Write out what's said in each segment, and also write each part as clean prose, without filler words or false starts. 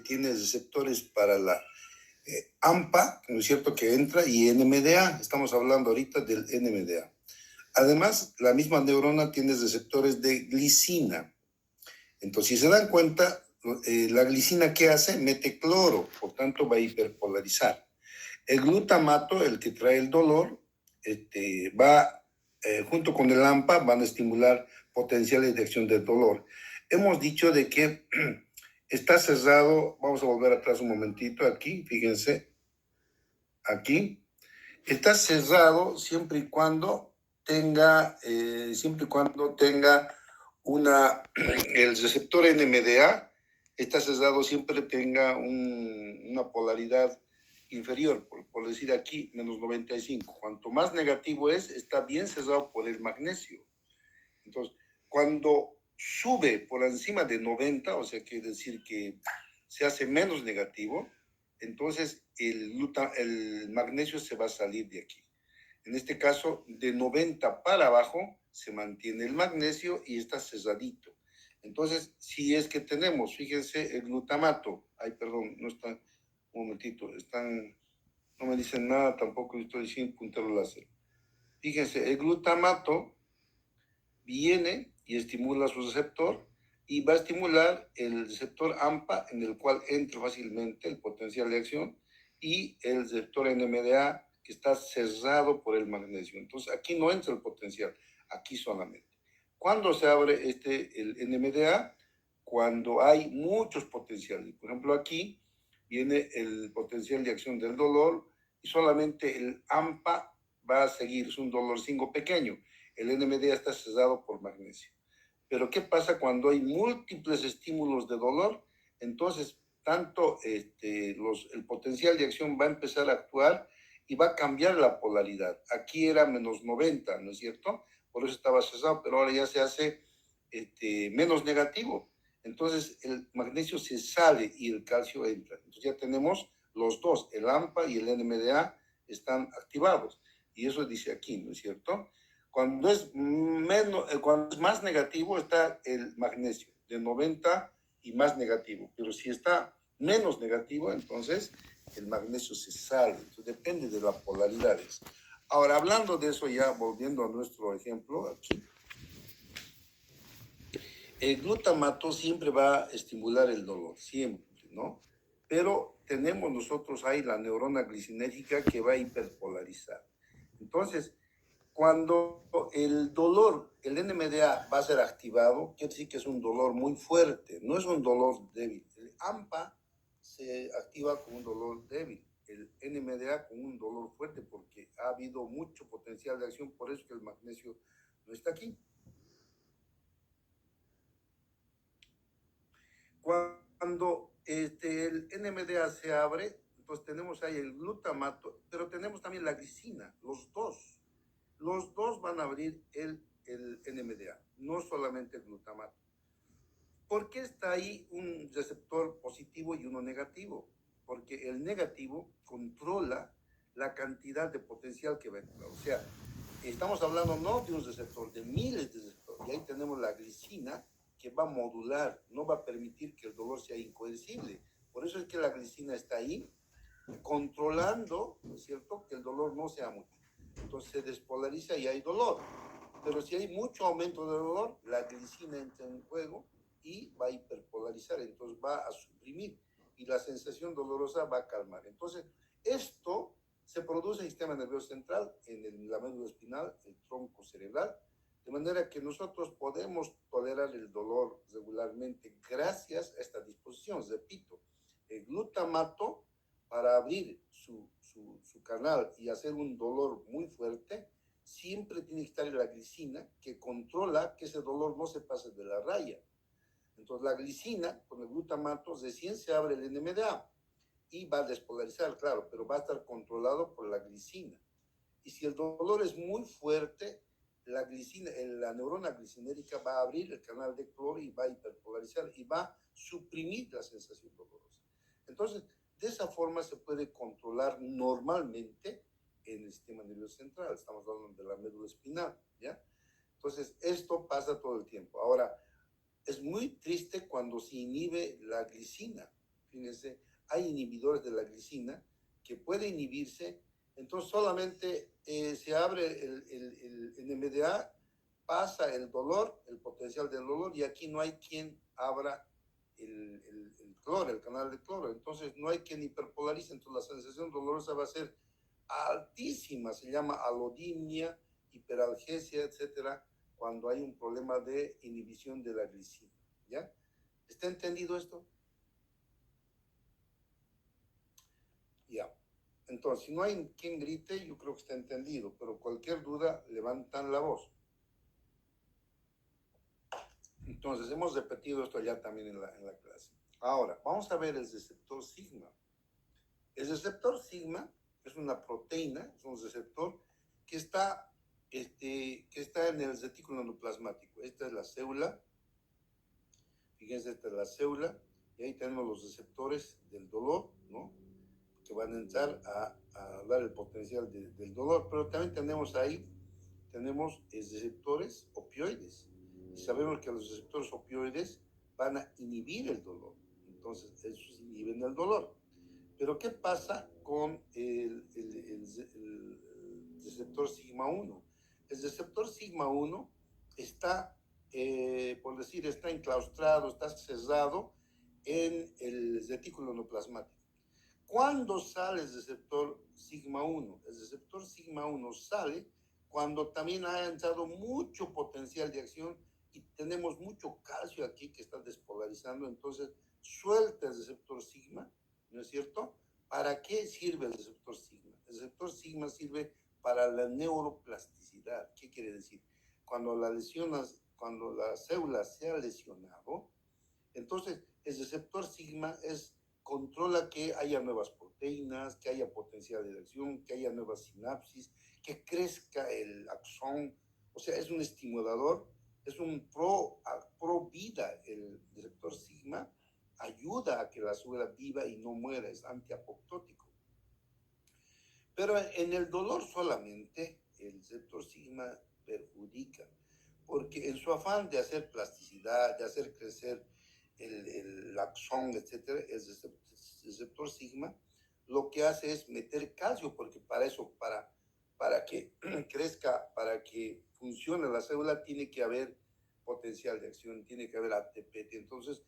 tiene receptores para la AMPA, ¿no es cierto?, que entra, y NMDA. Estamos hablando ahorita del NMDA. Además, la misma neurona tiene receptores de glicina. Entonces, si se dan cuenta, la glicina, ¿qué hace? Mete cloro, por tanto va a hiperpolarizar. El glutamato, el que trae el dolor, va, junto con el AMPA, van a estimular potenciales de acción del dolor. Hemos dicho de que está cerrado. Vamos a volver atrás un momentito aquí, fíjense, aquí. Está cerrado siempre y cuando tenga, el receptor NMDA está cerrado, siempre tenga una polaridad inferior, por decir aquí, menos 95. Cuanto más negativo está bien cerrado por el magnesio. Entonces, cuando sube por encima de 90, o sea, quiere decir que se hace menos negativo, entonces el magnesio se va a salir de aquí. En este caso, de 90 para abajo, se mantiene el magnesio y está cerradito. Entonces, si es que tenemos, fíjense, el glutamato, no está, un momentito, no me dicen nada tampoco, estoy sin puntero láser. Fíjense, el glutamato viene y estimula su receptor y va a estimular el receptor AMPA, en el cual entra fácilmente el potencial de acción, y el receptor NMDA, que está cerrado por el magnesio. Entonces, aquí no entra el potencial, aquí solamente. ¿Cuándo se abre el NMDA? Cuando hay muchos potenciales. Por ejemplo, aquí viene el potencial de acción del dolor y solamente el AMPA va a seguir. Es un dolor 5 pequeño. El NMDA está cerrado por magnesio. Pero ¿qué pasa cuando hay múltiples estímulos de dolor? Entonces, tanto el potencial de acción va a empezar a actuar y va a cambiar la polaridad. Aquí era menos 90, ¿no es cierto? Por eso estaba cerrado, pero ahora ya se hace menos negativo. Entonces, el magnesio se sale y el calcio entra. Entonces ya tenemos los dos, el AMPA y el NMDA están activados. Y eso dice aquí, ¿no es cierto? Cuando es más negativo está el magnesio, de 90 y más negativo. Pero si está menos negativo, entonces el magnesio se sale. Entonces depende de las polaridades. Ahora, hablando de eso, ya volviendo a nuestro ejemplo aquí, el glutamato siempre va a estimular el dolor, siempre, ¿no? Pero tenemos nosotros ahí la neurona glicinérgica que va a hiperpolarizar. Entonces, cuando el dolor, el NMDA va a ser activado, quiere decir que es un dolor muy fuerte, no es un dolor débil. El AMPA se activa con un dolor débil, el NMDA con un dolor fuerte, porque ha habido mucho potencial de acción, por eso que el magnesio no está aquí. Cuando el NMDA se abre, entonces tenemos ahí el glutamato, pero tenemos también la glicina, los dos. Los dos van a abrir el NMDA, no solamente el glutamato. ¿Por qué está ahí un receptor positivo y uno negativo? Porque el negativo controla la cantidad de potencial que va a entrar. O sea, estamos hablando no de un receptor, de miles de receptores. Y ahí tenemos la glicina, que va a modular, no va a permitir que el dolor sea incoercible. Por eso es que la glicina está ahí, controlando, ¿no es cierto?, que el dolor no sea mucho. Entonces se despolariza y hay dolor. Pero si hay mucho aumento de dolor, la glicina entra en juego y va a hiperpolarizar, entonces va a suprimir y la sensación dolorosa va a calmar. Entonces, esto se produce en el sistema nervioso central, en la médula espinal, el tronco cerebral, de manera que nosotros podemos tolerar el dolor regularmente gracias a esta disposición. Repito, el glutamato, para abrir su canal y hacer un dolor muy fuerte, siempre tiene que estar en la glicina, que controla que ese dolor no se pase de la raya. Entonces la glicina con el glutamato recién se abre el NMDA y va a despolarizar, claro, pero va a estar controlado por la glicina. Y si el dolor es muy fuerte, la neurona glicinérica va a abrir el canal de cloro y va a hiperpolarizar y va a suprimir la sensación dolorosa. Entonces, de esa forma se puede controlar normalmente en el sistema nervioso central. Estamos hablando de la médula espinal, ¿ya? Entonces, esto pasa todo el tiempo. Ahora, es muy triste cuando se inhibe la glicina. fíjense, hay inhibidores de la glicina que puede inhibirse, entonces solamente se abre el NMDA, pasa el dolor, el potencial del dolor, y aquí no hay quien abra el cloro, el canal de cloro, entonces no hay quien hiperpolarice, entonces la sensación dolorosa va a ser altísima, se llama alodinia, hiperalgesia, etcétera, cuando hay un problema de inhibición de la glicina, ¿ya? ¿Está entendido esto? Ya. Entonces, si no hay quien grite, yo creo que está entendido, pero cualquier duda, levantan la voz. Entonces, hemos repetido esto ya también en la clase. Ahora, vamos a ver el receptor sigma. El receptor sigma es una proteína, es un receptor que está, que está en el retículo endoplasmático. Esta es la célula. Fíjense, esta es la célula. Y ahí tenemos los receptores del dolor, ¿no? Que van a entrar a dar el potencial del dolor. Pero también tenemos ahí, tenemos receptores opioides. Y sabemos que los receptores opioides van a inhibir el dolor. Entonces, esos inhiben el dolor. Pero ¿qué pasa con el receptor sigma 1? El receptor sigma 1 está, por decir, está enclaustrado, está cerrado en el retículo endoplasmático. ¿Cuándo sale el receptor sigma 1? El receptor sigma 1 sale cuando también ha entrado mucho potencial de acción y tenemos mucho calcio aquí que está despolarizando, entonces suelta el receptor sigma, ¿no es cierto? ¿Para qué sirve el receptor sigma? El receptor sigma sirve para la neuroplasticidad. ¿Qué quiere decir? Cuando cuando la célula se ha lesionado, entonces el receptor sigma controla que haya nuevas proteínas, que haya potencial de acción, que haya nuevas sinapsis, que crezca el axón. O sea, es un estimulador, es un pro vida. El receptor sigma ayuda a que la célula viva y no muera, es antiapoptótico. Pero en el dolor solamente el receptor sigma perjudica, porque en su afán de hacer plasticidad, de hacer crecer el axón, etcétera, el receptor sigma lo que hace es meter calcio, porque para eso, para que crezca, para que funcione la célula, tiene que haber potencial de acción, tiene que haber ATP. Entonces,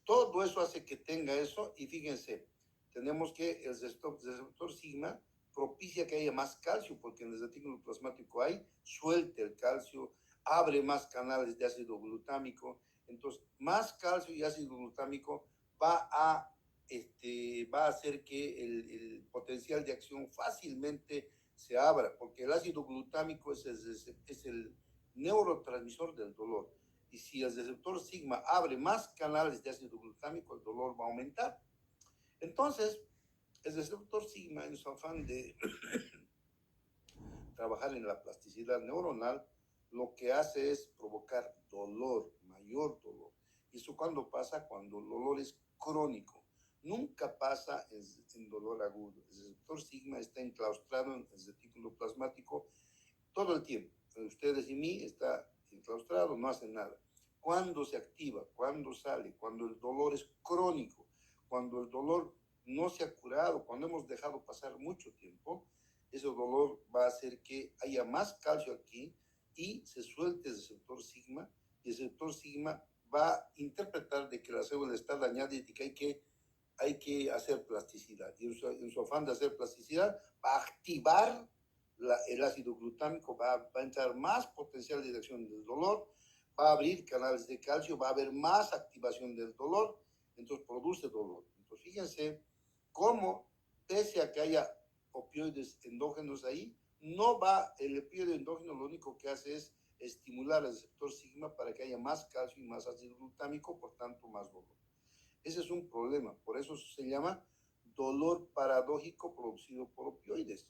todo eso hace que tenga eso, y fíjense, tenemos que el receptor sigma propicia que haya más calcio, porque en el retículo plasmático hay, suelta el calcio, abre más canales de ácido glutámico, entonces más calcio y ácido glutámico va a hacer que el potencial de acción fácilmente se abra, porque el ácido glutámico es el neurotransmisor del dolor. Y si el receptor sigma abre más canales de ácido glutámico, el dolor va a aumentar. Entonces, el receptor sigma, en su afán de trabajar en la plasticidad neuronal, lo que hace es provocar dolor, mayor dolor. ¿Y eso cuándo pasa? Cuando el dolor es crónico. Nunca pasa en dolor agudo. El receptor sigma está enclaustrado en el retículo plasmático todo el tiempo. Ustedes y mí está enclaustrado, no hace nada. Cuando se activa, cuando sale, cuando el dolor es crónico, cuando el dolor no se ha curado, cuando hemos dejado pasar mucho tiempo, ese dolor va a hacer que haya más calcio aquí y se suelte el receptor sigma, y el receptor sigma va a interpretar de que la célula está dañada y de que hay que hacer plasticidad. Y en su afán de hacer plasticidad va a activar el ácido glutámico, va a entrar más potencial de acción del dolor, va a abrir canales de calcio, va a haber más activación del dolor, entonces produce dolor. Entonces fíjense cómo, pese a que haya opioides endógenos ahí, no va, el opioide endógeno lo único que hace es estimular el receptor sigma para que haya más calcio y más ácido glutámico, por tanto más dolor. Ese es un problema, por eso se llama dolor paradójico producido por opioides.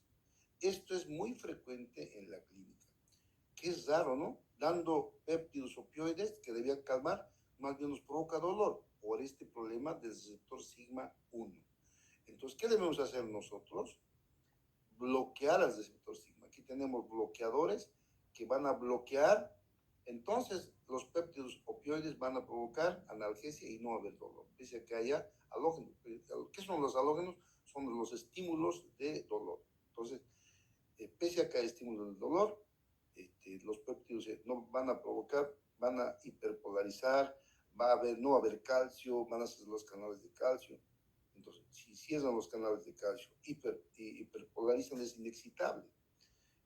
Esto es muy frecuente en la clínica. Qué es raro, ¿no? Dando péptidos opioides que debían calmar, más bien nos provoca dolor por este problema del receptor sigma 1. Entonces, ¿qué debemos hacer nosotros? Bloquear al receptor sigma. Aquí tenemos bloqueadores que van a bloquear Entonces, los péptidos opioides van a provocar analgesia y no haber dolor, pese a que haya halógenos. ¿Qué son los halógenos? Son los estímulos de dolor. Entonces, pese a que haya estímulos de dolor, los péptidos no van a provocar, van a hiperpolarizar, no va a haber calcio, van a ser los canales de calcio. Entonces, si cierran los canales de calcio, hiperpolarizan, es inexcitable.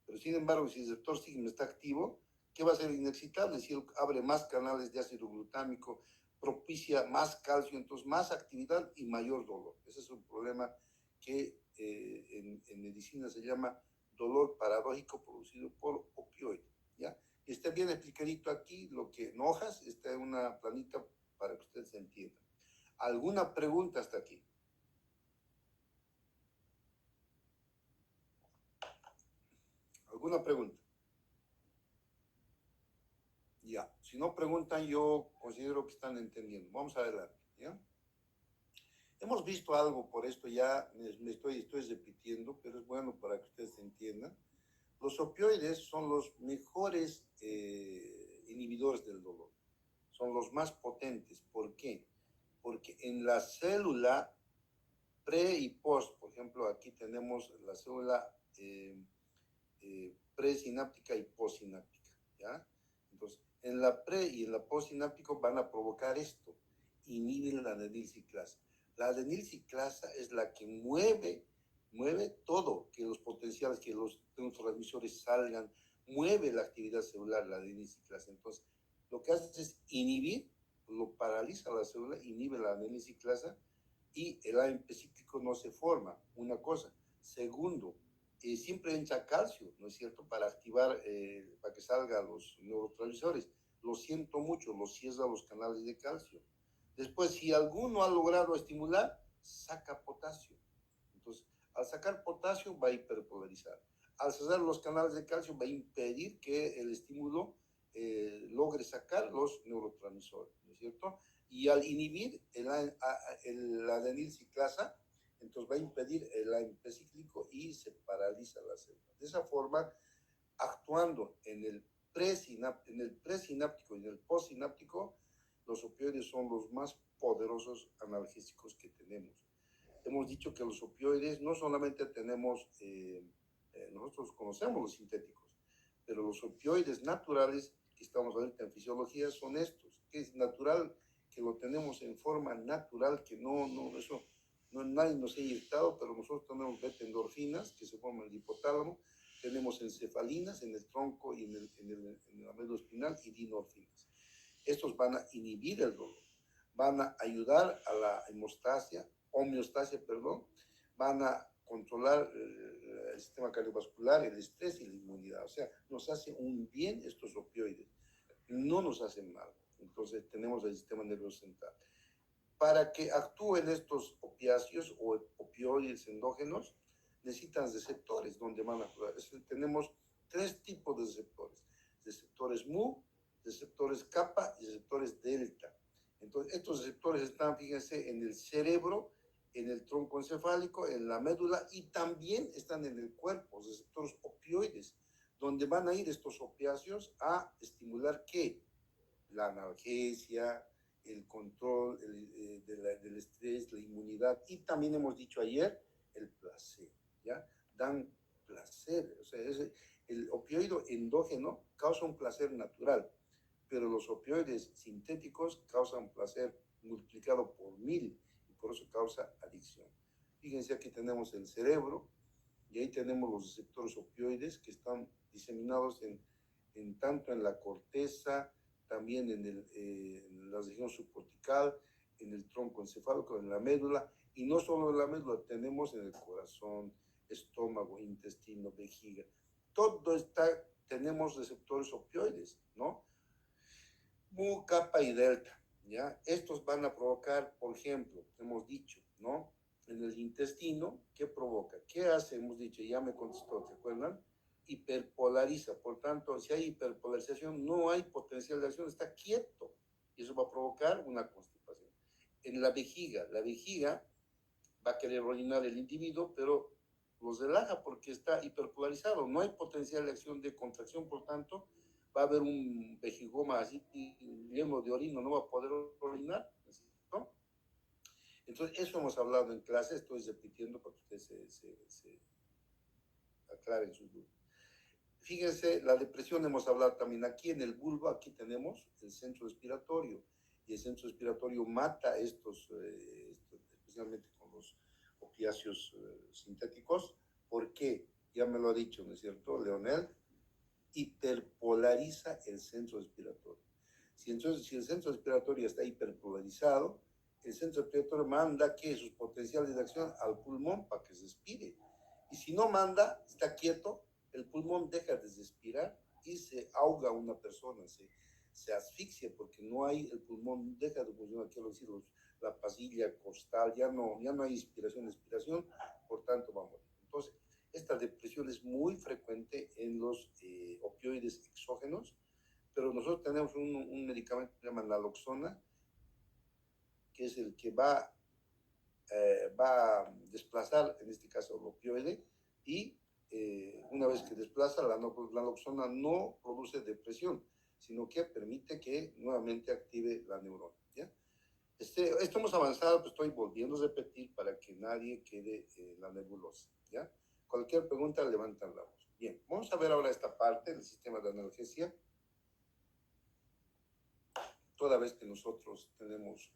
Pero sin embargo, si el receptor sigma está activo, ¿qué va a ser inexcitable? Si él abre más canales de ácido glutámico, propicia más calcio, entonces más actividad y mayor dolor. Ese es un problema que en medicina se llama dolor paradójico producido por opioide, ¿ya? Y está bien explicadito aquí, lo que en hojas, está en una planita para que ustedes entiendan. ¿Alguna pregunta hasta aquí? ¿Alguna pregunta? Ya, si no preguntan, yo considero que están entendiendo. Vamos adelante, ¿ya? Hemos visto algo por esto ya, estoy repitiendo, pero es bueno para que ustedes entiendan. Los opioides son los mejores inhibidores del dolor, son los más potentes. ¿Por qué? Porque en la célula pre y post, por ejemplo, aquí tenemos la célula presináptica y postsináptica, ¿ya? Entonces, en la pre y en la postsináptico van a provocar esto, inhiben la adenilciclasa. La adenilciclasa es la que mueve todo, que los potenciales, que los neurotransmisores salgan, mueve la actividad celular, la adenilciclasa. Entonces, lo que hace es inhibir, lo paraliza la célula, inhibe la adenilciclasa y el AMP cíclico no se forma, una cosa. Segundo, siempre entra calcio, ¿no es cierto?, para activar, para que salgan los neurotransmisores. Lo siento mucho, lo cierra los canales de calcio. Después, si alguno ha logrado estimular, saca potasio. Entonces, al sacar potasio va a hiperpolarizar. Al cerrar los canales de calcio va a impedir que el estímulo logre sacar los neurotransmisores, ¿no es cierto? Y al inhibir el adenilciclasa, entonces va a impedir el AMP cíclico y se paraliza la célula. De esa forma, actuando en el presináptico y en el postsináptico, los opioides son los más poderosos analgésicos que tenemos. Hemos dicho que los opioides no solamente tenemos, nosotros conocemos los sintéticos, pero los opioides naturales que estamos ahorita en fisiología son estos, que es natural, que lo tenemos en forma natural, que eso nadie nos ha inyectado, pero nosotros tenemos beta-endorfinas que se forman en el hipotálamo, tenemos encefalinas en el tronco y en la médula espinal y dinorfinas. Estos van a inhibir el dolor, van a ayudar a la homeostasia, van a controlar el sistema cardiovascular, el estrés y la inmunidad. O sea, nos hace un bien estos opioides, no nos hacen mal. Entonces tenemos el sistema nervioso central. Para que actúen estos opiáceos o opioides endógenos, necesitan receptores donde van a actuar. Tenemos tres tipos de receptores: receptores mu, receptores kappa y receptores delta. Entonces, estos receptores están, fíjense, en el cerebro, en el tronco encefálico, en la médula y también están en el cuerpo, receptores opioides, donde van a ir estos opiáceos a estimular ¿qué? La analgesia, el control del estrés, la inmunidad y también hemos dicho ayer, el placer, ¿ya? Dan placer, o sea, el opioide endógeno causa un placer natural, pero los opioides sintéticos causan placer multiplicado por 1000 y por eso causa adicción. Fíjense, aquí tenemos el cerebro y ahí tenemos los receptores opioides que están diseminados tanto en la corteza, también en la región subcortical, en el tronco encefálico, en la médula, y no solo en la médula, tenemos en el corazón, estómago, intestino, vejiga. Todo tenemos receptores opioides, ¿no? Mu, kappa y delta, ¿ya? Estos van a provocar, por ejemplo, hemos dicho, ¿no? En el intestino, ¿qué provoca? ¿Qué hace? Hemos dicho, ya me contestó, ¿se acuerdan? Hiperpolariza, por tanto, si hay hiperpolarización, no hay potencial de acción, está quieto, y eso va a provocar una constipación. En la vejiga va a querer orinar el individuo, pero los relaja porque está hiperpolarizado, no hay potencial de acción de contracción, por tanto, va a haber un vejigoma así lleno de orina, no va a poder orinar, ¿no? Entonces, eso hemos hablado en clase, estoy repitiendo para que ustedes se aclaren sus dudas. Fíjense, la depresión hemos hablado también aquí en el bulbo, aquí tenemos el centro respiratorio, y el centro respiratorio mata estos especialmente con los opiáceos sintéticos. ¿Por qué? Ya me lo ha dicho, ¿no es cierto, Leonel? Hiperpolariza el centro respiratorio. Si el centro respiratorio está hiperpolarizado, el centro respiratorio manda que sus potenciales de acción al pulmón para que se respire. Y si no manda, está quieto, el pulmón deja de respirar y se ahoga una persona, se asfixia porque no hay, el pulmón deja de funcionar, quiero decir, la pasilla costal, ya no hay inspiración, expiración, por tanto va a morir. Entonces, esta depresión es muy frecuente en los opioides exógenos, pero nosotros tenemos un medicamento que se llama naloxona, que es el que va a desplazar, en este caso, el opioide, y una vez que desplaza, la naloxona no produce depresión, sino que permite que nuevamente active la neurona, ¿ya? Esto hemos avanzado, pues estoy volviendo a repetir para que nadie quede en la nebulosa, ¿ya? Cualquier pregunta, levantan la voz. Bien, vamos a ver ahora esta parte del sistema de analgesia. Toda vez que nosotros tenemos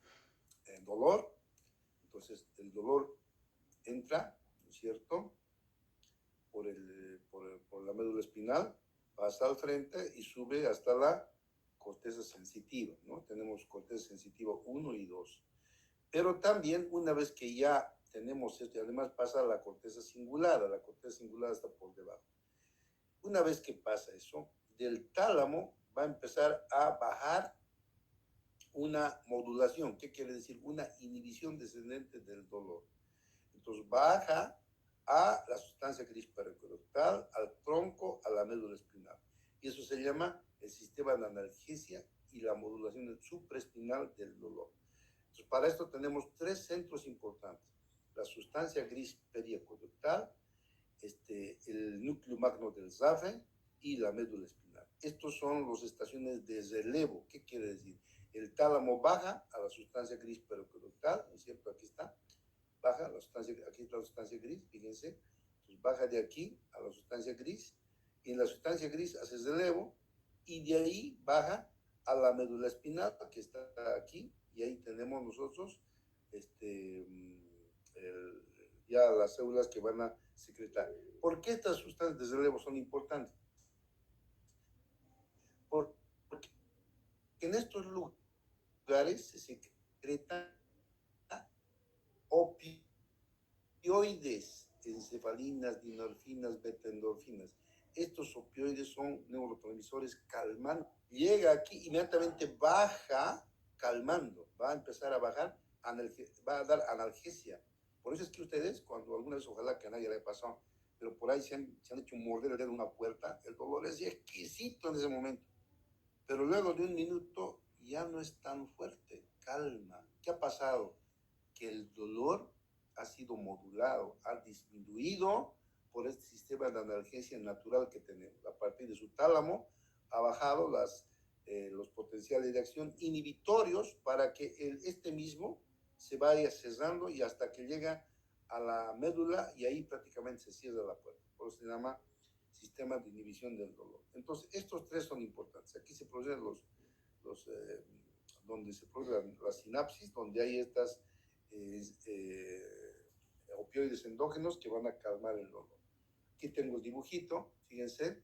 dolor, entonces el dolor entra, ¿no es cierto?, por la médula espinal, pasa al frente y sube hasta la corteza sensitiva, ¿no? Tenemos corteza sensitiva 1 y 2. Pero también una vez que ya tenemos esto, y además pasa a la corteza cingulada está por debajo. Una vez que pasa eso, del tálamo va a empezar a bajar una modulación. ¿Qué quiere decir? Una inhibición descendente del dolor. Entonces baja a la sustancia gris pericorrectal, al tronco, a la médula espinal. Y eso se llama el sistema de analgesia y la modulación supraespinal del dolor. Entonces, para esto tenemos tres centros importantes: la sustancia gris pericorrectal, el núcleo magno del zafe y la médula espinal. Estos son las estaciones de relevo. ¿Qué quiere decir? El tálamo baja a la sustancia gris pericorrectal, ¿no es cierto? Aquí está, baja la sustancia, aquí está la sustancia gris, fíjense, entonces baja de aquí a la sustancia gris, y en la sustancia gris hace relevo, y de ahí baja a la médula espinal, que está aquí, y ahí tenemos nosotros ya las células que van a secretar. ¿Por qué estas sustancias de relevo son importantes? Porque en estos lugares se secretan opioides, encefalinas, dinorfinas, beta-endorfinas. Estos opioides son neurotransmisores calmantes. Llega aquí, inmediatamente baja calmando, va a empezar a bajar, va a dar analgesia. Por eso es que ustedes, cuando alguna vez, ojalá que a nadie le haya pasado, pero por ahí se han hecho morder el dedo en una puerta, el dolor es exquisito en ese momento. Pero luego de un minuto ya no es tan fuerte, calma. ¿Qué ha pasado? Que el dolor ha sido modulado, ha disminuido por este sistema de analgesia natural que tenemos. A partir de su tálamo ha bajado los potenciales de acción inhibitorios para que este mismo se vaya cerrando y hasta que llega a la médula, y ahí prácticamente se cierra la puerta. Por eso se llama sistema de inhibición del dolor. Entonces, estos tres son importantes. Aquí se producen donde se produce la sinapsis, donde hay estas opioides endógenos que van a calmar el dolor. Aquí tengo el dibujito, fíjense,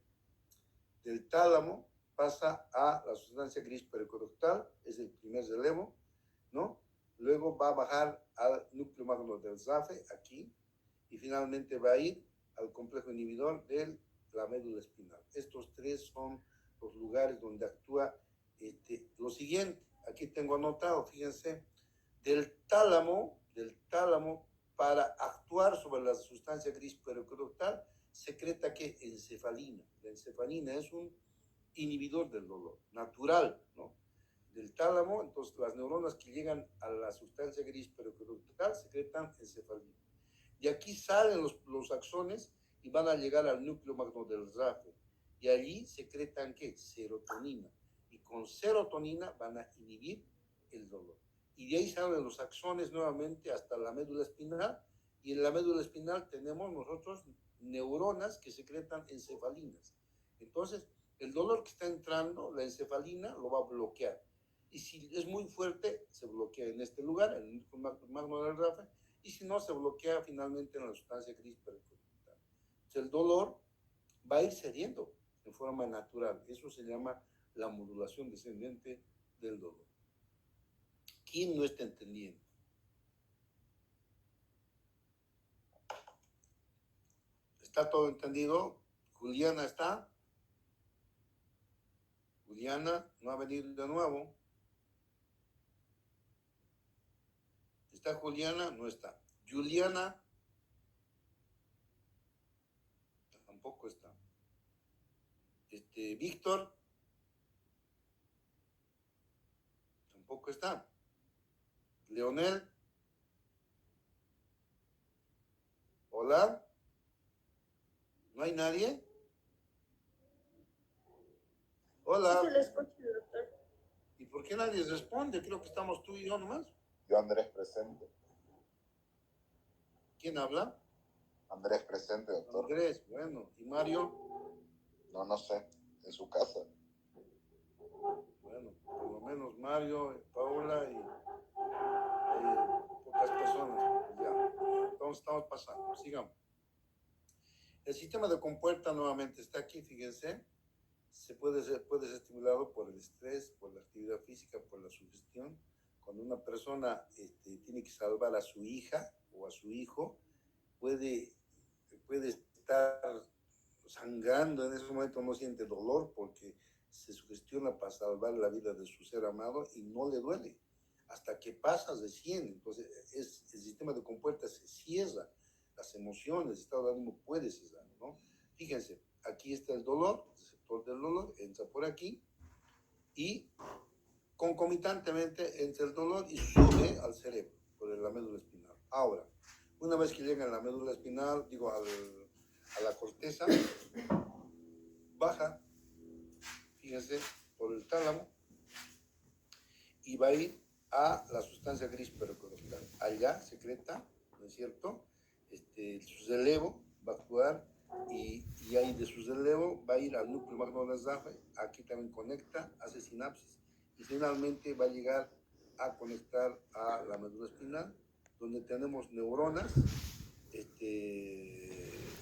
del tálamo pasa a la sustancia gris pericorrectal, es el primer relevo, ¿no? Luego va a bajar al núcleo magno del zafe, aquí, y finalmente va a ir al complejo inhibidor de la médula espinal. Estos tres son los lugares donde actúa lo siguiente. Aquí tengo anotado, fíjense, del tálamo para actuar sobre la sustancia gris pericorrectal, secreta que encefalina. La encefalina es un inhibidor del dolor, natural, ¿no? Del tálamo, entonces las neuronas que llegan a la sustancia gris pericorrectal secretan encefalina. De aquí salen los axones y van a llegar al núcleo magno del zafe. y allí secretan ¿qué? Serotonina. Y con serotonina van a inhibir el dolor. Y de ahí salen los axones nuevamente hasta la médula espinal, y en la médula espinal tenemos nosotros neuronas que secretan encefalinas. Entonces, el dolor que está entrando, la encefalina, lo va a bloquear. Y si es muy fuerte, se bloquea en este lugar, en el núcleo magno del RAFE, y si no, se bloquea finalmente en la sustancia gris pericordial. El dolor va a ir cediendo en forma natural. Eso se llama la modulación descendente del dolor. ¿Quién no está entendiendo? ¿Está todo entendido? ¿Juliana está? Juliana no ha venido de nuevo. ¿Está Juliana? No está. Juliana tampoco está. Víctor tampoco está. Leonel, hola. ¿No hay nadie? Hola. Sí, se le escucha, doctor. ¿Y por qué nadie responde? Creo que estamos tú y yo nomás. Yo, Andrés, presente. ¿Quién habla? Andrés, presente, doctor. Andrés, bueno. ¿Y Mario? No sé, en su casa. Bueno, por lo menos Mario, Paola y pocas personas. Ya, entonces estamos pasando. Sigamos. El sistema de compuerta nuevamente está aquí, fíjense. Puede ser estimulado por el estrés, por la actividad física, por la sugestión. Cuando una persona tiene que salvar a su hija o a su hijo, puede estar sangrando en ese momento, no siente dolor porque se sugestiona para salvar la vida de su ser amado y no le duele. Hasta que pasa recién, entonces el sistema de compuertas se cierra, las emociones, el estado de ánimo puede cesar, ¿no? Fíjense, aquí está el dolor, el receptor del dolor entra por aquí y concomitantemente entra el dolor y sube al cerebro por la médula espinal. Ahora, una vez que llega a la médula espinal, a la corteza, baja, fíjense, por el tálamo y va a ir a la sustancia gris pericordial. Allá secreta, ¿no es cierto? Su relevo va a actuar y ahí de su relevo va a ir al núcleo magno del RAFE, aquí también conecta, hace sinapsis y finalmente va a llegar a conectar a la médula espinal, donde tenemos neuronas.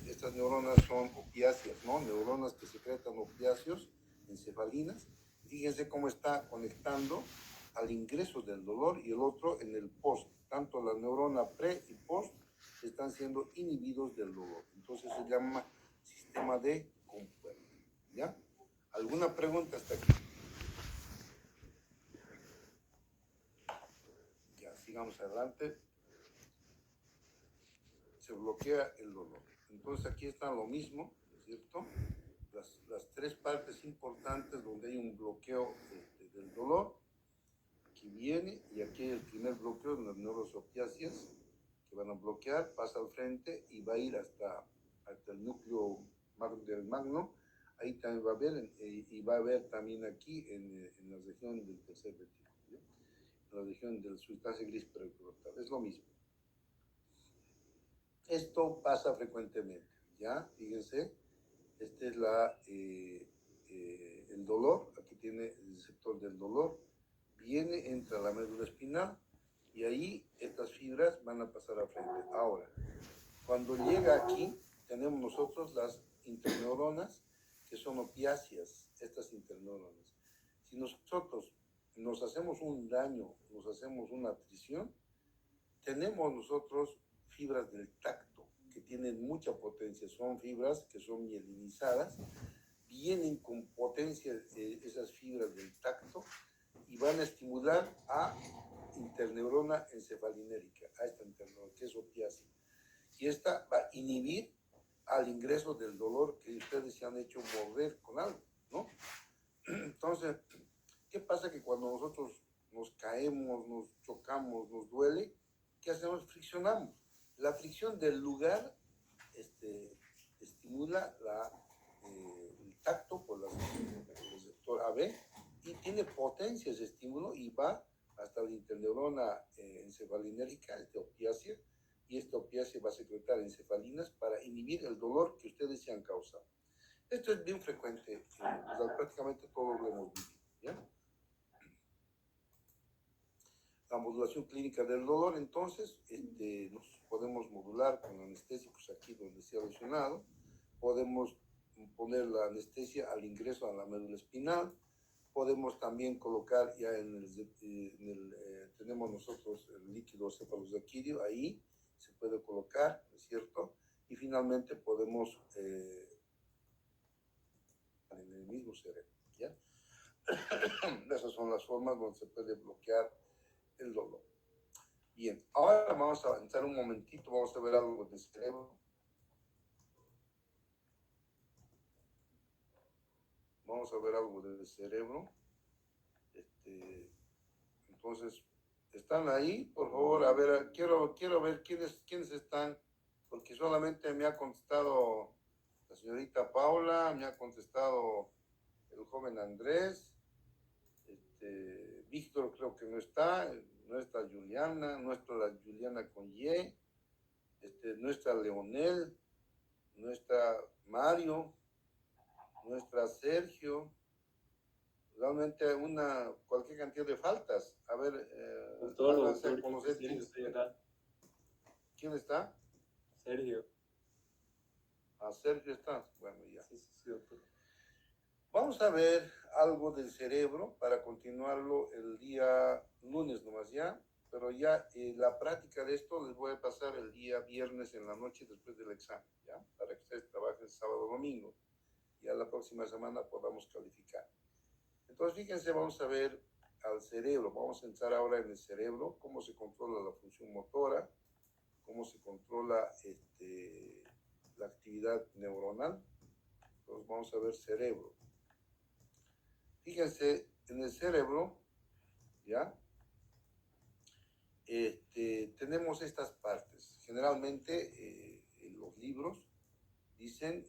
Estas neuronas son opiáceas, ¿no? Neuronas que secretan opiáceos, encefalinas. Fíjense cómo está conectando al ingreso del dolor y el otro en el post. Tanto la neurona pre y post están siendo inhibidos del dolor. Entonces se llama sistema de compuerta. ¿Ya? ¿Alguna pregunta hasta aquí? Ya, sigamos adelante. Se bloquea el dolor. Entonces aquí está lo mismo, ¿no es cierto? Las tres partes importantes donde hay un bloqueo del dolor, aquí viene, y aquí hay el primer bloqueo de las neurosopiáceas que van a bloquear, pasa al frente y va a ir hasta el núcleo del magno. Ahí también va a haber, y va a haber también aquí en la región del tercer ventrículo, ¿sí? En la región de la sustancia gris pericordial. Es lo mismo. Esto pasa frecuentemente, ¿ya? Fíjense, este es el dolor, aquí tiene el receptor del dolor, viene, entra a la médula espinal y ahí estas fibras van a pasar al frente. Ahora, cuando llega aquí, tenemos nosotros las interneuronas, que son opiáceas, estas interneuronas. Si nosotros nos hacemos un daño, nos hacemos una atrición, tenemos nosotros fibras del tacto que tienen mucha potencia, son fibras que son mielinizadas, vienen con potencia esas fibras del tacto y van a estimular a interneurona encefalinérica, a esta interneurona que es opiácea. Y esta va a inhibir al ingreso del dolor que ustedes se han hecho morder con algo, ¿no? Entonces, ¿qué pasa? Que cuando nosotros nos caemos, nos chocamos, nos duele, ¿qué hacemos? Friccionamos. La fricción del lugar estimula el tacto por el receptor AB y tiene potencia ese estímulo y va hasta la interneurona encefalinérgica, opiácea, y esta opiácea va a secretar encefalinas para inhibir el dolor que ustedes se han causado. Esto es bien frecuente, pues, prácticamente todos lo hemos vivido, ¿ya? La modulación clínica del dolor, entonces, nos podemos modular con anestésicos aquí donde se ha lesionado, podemos poner la anestesia al ingreso a la médula espinal, podemos también colocar ya tenemos nosotros el líquido cefalosaquídeo, ahí se puede colocar, ¿no es cierto? Y finalmente podemos en el mismo cerebro, ¿ya? Esas son las formas donde se puede bloquear el dolor. Bien, ahora vamos a avanzar un momentito, vamos a ver algo del cerebro. Vamos a ver algo del cerebro. Entonces, ¿están ahí? Por favor, a ver, quiero ver quiénes están, porque solamente me ha contestado la señorita Paula, me ha contestado el joven Andrés, Víctor creo que no está Juliana, no está la Juliana con Y, no está Leonel, no está Mario, no está Sergio, realmente cualquier cantidad de faltas. A ver, háganse a conocer quién está. ¿Quién está? Sergio. Sergio está. Bueno, ya. Sí, doctor. Vamos a ver algo del cerebro para continuarlo el día lunes nomás ya, pero ya la práctica de esto les voy a pasar el día viernes en la noche después del examen, ¿ya? Para que ustedes trabajen sábado o domingo. Ya la próxima semana podamos calificar. Entonces, fíjense, vamos a ver al cerebro. Vamos a entrar ahora en el cerebro, cómo se controla la función motora, cómo se controla la actividad neuronal. Entonces, vamos a ver cerebro. Fíjense, en el cerebro, ¿ya? Tenemos estas partes. Generalmente, en los libros dicen,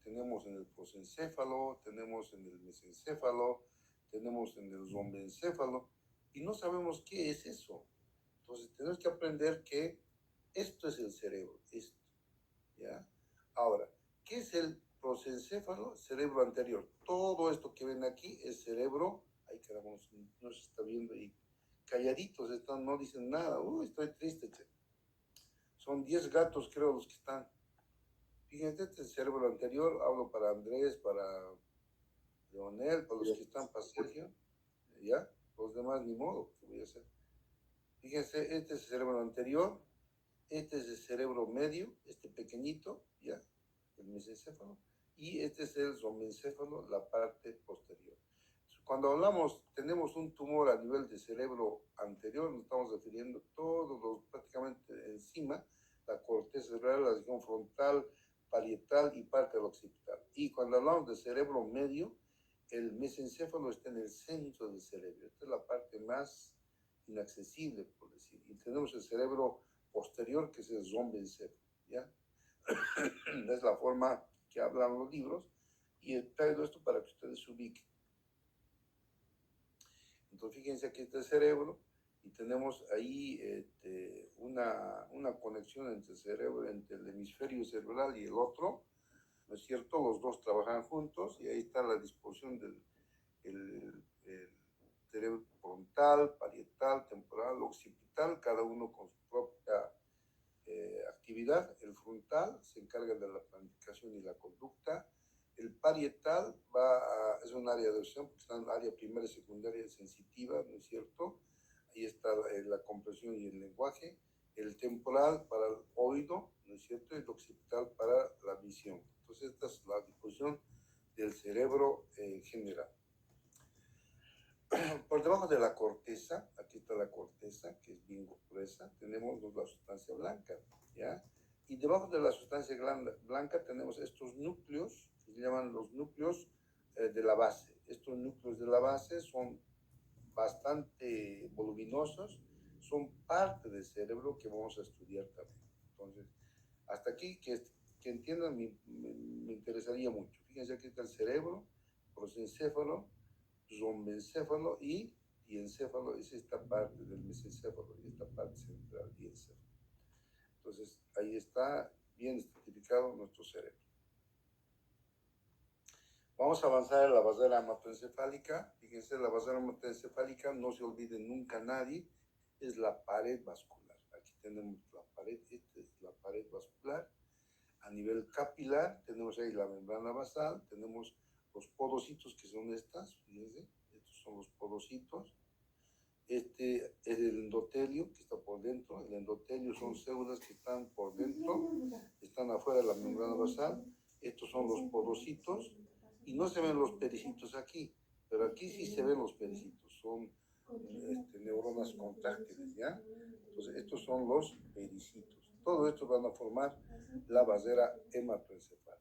tenemos en el prosencéfalo, tenemos en el mesencéfalo, tenemos en el zombencéfalo, y no sabemos qué es eso. Entonces, tenemos que aprender que esto es el cerebro, esto, ¿ya? Ahora, ¿qué es el prosencéfalo? Cerebro anterior. Todo esto que ven aquí es cerebro. Ay, caramba, no se está viendo ahí. Calladitos están, no dicen nada. Uy, estoy triste, che. Son 10 gatos, creo, los que están. Fíjense, este es el cerebro anterior. Hablo para Andrés, para Leonel, para los que están, para Sergio. ¿Ya? Los demás, ni modo, ¿qué voy a hacer? Fíjense, este es el cerebro anterior. Este es el cerebro medio, este pequeñito, ¿ya? El mesencéfalo. Y este es el zombencéfalo, la parte posterior. Cuando hablamos, tenemos un tumor a nivel de cerebro anterior, nos estamos refiriendo prácticamente encima, la corteza cerebral, la región frontal, parietal y parte del occipital. Y cuando hablamos de cerebro medio, el mesencéfalo está en el centro del cerebro. Esta es la parte más inaccesible, por decir. Y tenemos el cerebro posterior, que es el zombencéfalo, ¿ya? Es la forma que hablan los libros, y he traído esto para que ustedes se ubiquen. Entonces, fíjense, aquí está el cerebro, y tenemos ahí una conexión entre el cerebro, entre el hemisferio cerebral y el otro, ¿no es cierto? Los dos trabajan juntos, y ahí está la disposición del el cerebro frontal, parietal, temporal, occipital, cada uno con su propia actividad. El frontal se encarga de la planificación y la conducta. El parietal es un área de opción, porque está en área primaria y secundaria sensitiva, ¿no es cierto? Ahí está la comprensión y el lenguaje. El temporal para el oído, ¿no es cierto? Y el occipital para la visión. Entonces, esta es la disposición del cerebro general. Por debajo de la corteza, aquí está la corteza, que es bien gruesa, tenemos la sustancia blanca, ¿ya? Y debajo de la sustancia blanca tenemos estos núcleos, que se llaman los núcleos de la base. Estos núcleos de la base son bastante voluminosos, son parte del cerebro que vamos a estudiar también. Entonces, hasta aquí que entiendan me interesaría mucho. Fíjense, aquí está el cerebro, prosencéfalo, rombencéfalo y diencéfalo. Es esta parte del mesencéfalo y esta parte central, diencéfalo. Entonces, ahí está bien estratificado nuestro cerebro. Vamos a avanzar en la basera hematoencefálica. Fíjense, la basera hematoencefálica, no se olvide nunca nadie, es la pared vascular. Aquí tenemos la pared, esta es la pared vascular. A nivel capilar, tenemos ahí la membrana basal, tenemos los podocitos que son estas, fíjense, estos son los podocitos. Este es el endotelio que está por dentro. El endotelio son células que están por dentro, están afuera de la membrana basal. Estos son los podocitos y no se ven los pericitos aquí, pero aquí sí se ven los pericitos, son neuronas contráctiles, ¿ya? Entonces estos son los pericitos. Todo esto van a formar la basera hematoencefálica.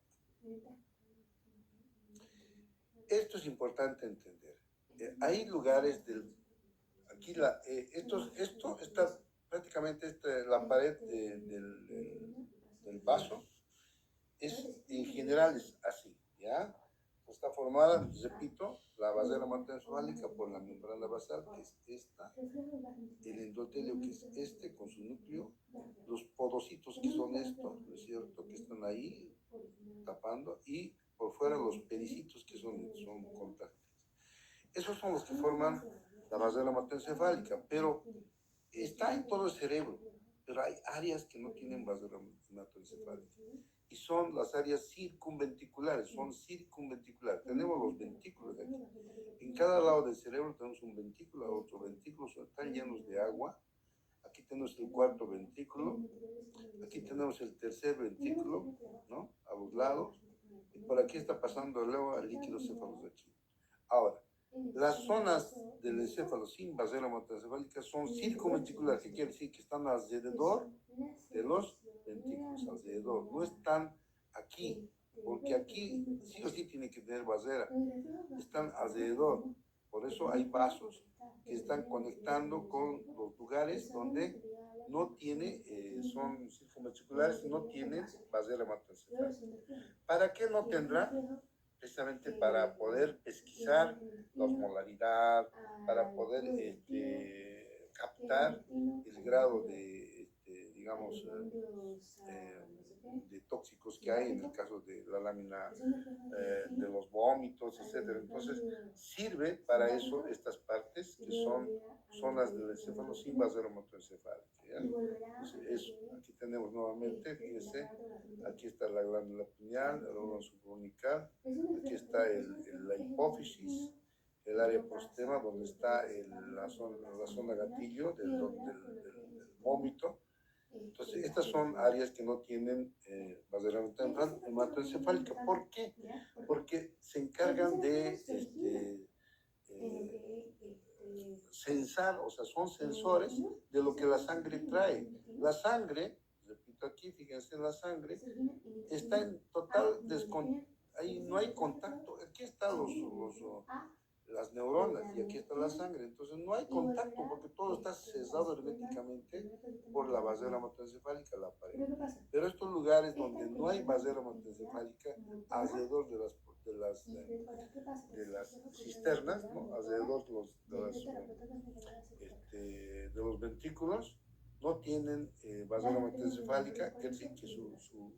Esto es importante entender. Hay lugares del... Aquí esto está prácticamente la pared del vaso. En general es así, ¿ya? Está formada, repito, la basera hematoencefálica por la membrana basal, que es esta, el endotelio, que es este, con su núcleo, los podocitos, que son estos, ¿no es cierto?, que están ahí tapando, y por fuera los pericitos, que son contactos. Esos son los que forman la basera hematoencefálica, pero está en todo el cerebro, pero hay áreas que no tienen basera hematoencefálica. Y son las áreas circunventriculares, Tenemos los ventrículos de aquí. En cada lado del cerebro tenemos un ventrículo, otro ventrículo, están llenos de agua. Aquí tenemos el cuarto ventrículo, aquí tenemos el tercer ventrículo, ¿no? A los lados, y por aquí está pasando el agua, el líquido cefalorraquídeo. Ahora, las zonas del encéfalo sin basera hematoencefálica son circunventriculares, que quiere decir que están alrededor de los ventrículos, alrededor, no están aquí, porque aquí sí o sí tiene que tener basera, están alrededor. Por eso hay vasos que están conectando con los lugares donde no tiene, son circunventriculares, no tienen basera hematoencefálica. ¿Para qué no tendrá? Precisamente para poder pesquisar la osmolaridad, para poder captar el grado de, digamos, de tóxicos que hay en el caso de la lámina de los vómitos, etc. Entonces, sirve para eso estas partes que son zonas del encéfalo sin basera hematoencefálica. Entonces, eso, aquí tenemos nuevamente, fíjense, aquí está la glándula pineal, el órgano supraumbilical, aquí está la hipófisis, el área postema, donde está la zona gatillo del vómito. Entonces, estas son áreas que no tienen basera hematoencefálica. ¿Por qué? Porque se encargan de censar, o sea, son sensores de lo que la sangre trae. La sangre, repito aquí, fíjense, la sangre está en total ahí no hay contacto. Aquí están las neuronas y aquí está la sangre. Entonces no hay contacto porque todo está cerrado herméticamente por la basera hematoencefálica, la pared. Pero estos lugares donde no hay basera hematoencefálica, alrededor de las cisternas, ¿no? Alrededor de los ventrículos, no tienen basera hematoencefálica, quiere decir que su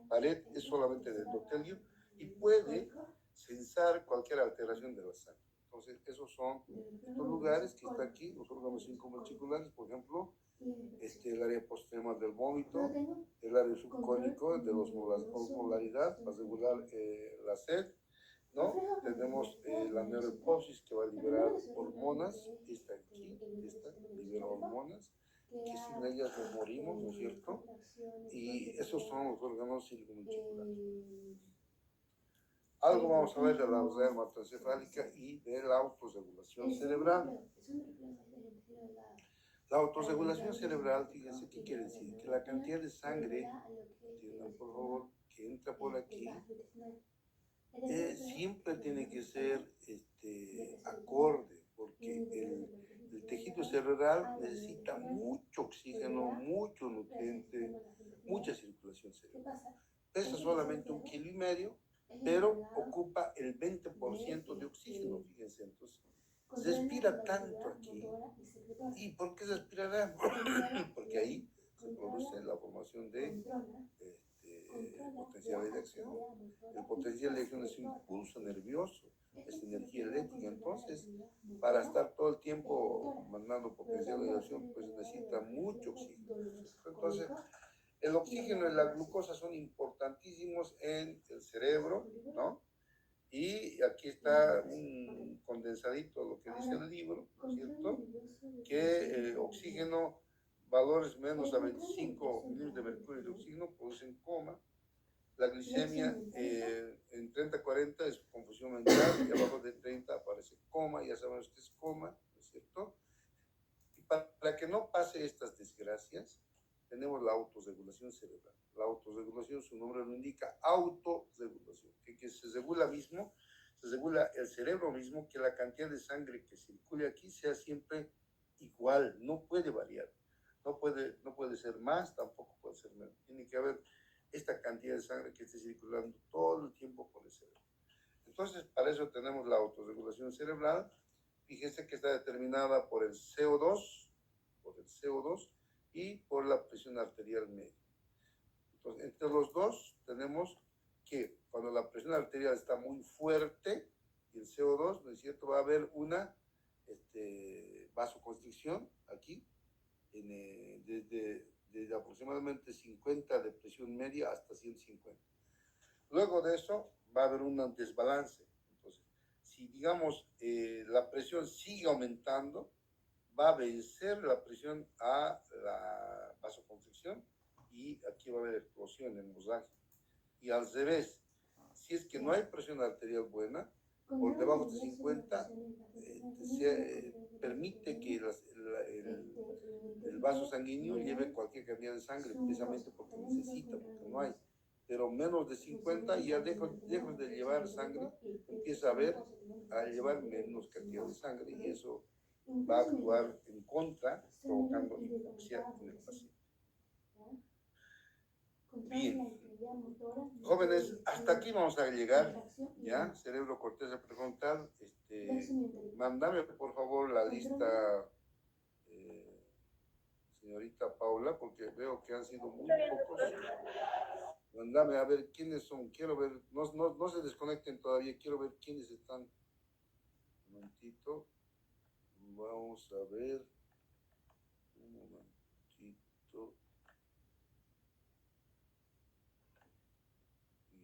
pared es solamente de endotelio y puede censar cualquier alteración de la sangre. Entonces, esos son estos lugares que están aquí, los órganos circunventriculares, por ejemplo, el área postema del vómito, el área subcónico de la osmolaridad para regular la sed, ¿no? Tenemos la neurohipófisis que va a liberar hormonas, esta aquí, esta libera hormonas, que sin ellas nos morimos, ¿no es cierto? Y esos son los órganos circunventriculares. Algo vamos a ver de la basera hematoencefálica y de la autorregulación cerebral. La autorregulación cerebral, fíjense qué quiere decir, que la cantidad de sangre, entiendan por favor, que entra por aquí, siempre tiene que ser acorde, porque el tejido cerebral necesita mucho oxígeno, mucho nutriente, mucha circulación cerebral. Pesa solamente 1,5 kilos pero ocupa el 20% de oxígeno, fíjense. Entonces, se respira tanto aquí. ¿Y por qué se respirará? Porque ahí se produce la formación de potenciales de acción. El potencial de acción es un impulso nervioso, es energía eléctrica. Entonces, para estar todo el tiempo mandando potencial de acción, pues necesita mucho oxígeno. Entonces, el oxígeno y la glucosa son importantísimos en el cerebro, ¿no? Y aquí está un condensadito de lo que dice el libro, ¿no es cierto? Que oxígeno, valores menos a 25 milímetros de mercurio de oxígeno producen coma. La glicemia en 30-40 es confusión mental, y abajo de 30 aparece coma, ya sabemos que es coma, ¿no es cierto? Y para que no pase estas desgracias, tenemos la autorregulación cerebral. La autorregulación, su nombre lo indica, autorregulación, que se regula mismo, se regula el cerebro mismo, que la cantidad de sangre que circule aquí sea siempre igual, no puede variar, no puede ser más, tampoco puede ser menos. Tiene que haber esta cantidad de sangre que esté circulando todo el tiempo por el cerebro. Entonces, para eso tenemos la autorregulación cerebral. Fíjese que está determinada por el CO2 y por la presión arterial media. Entonces, entre los dos tenemos que cuando la presión arterial está muy fuerte y el CO2, ¿no es cierto?, va a haber una vasoconstricción aquí, desde aproximadamente 50 de presión media hasta 150. Luego de eso va a haber un desbalance. Entonces, si digamos la presión sigue aumentando, va a vencer la presión a la vasoconstricción y aquí va a haber explosión, hemorragia. Y al revés, si es que no hay presión arterial buena, por debajo de 50 se permite que el vaso sanguíneo lleve cualquier cantidad de sangre, precisamente porque necesita, porque no hay. Pero menos de 50 ya lejos de llevar sangre, empieza a llevar menos cantidad de sangre y eso va a actuar en contra, provocando hipoxia en el paciente. Bien, jóvenes, hasta aquí vamos a llegar, ¿ya? Cerebro, corteza prefrontal. Mándame por favor la lista, señorita Paula, porque veo que han sido muy pocos. Mándame a ver quiénes son, quiero ver, no se desconecten todavía, quiero ver quiénes están. Un momentito, vamos a ver, un momentito.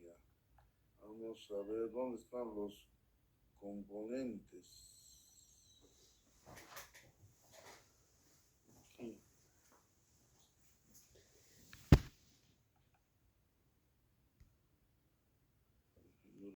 Ya. Vamos a ver dónde están los componentes.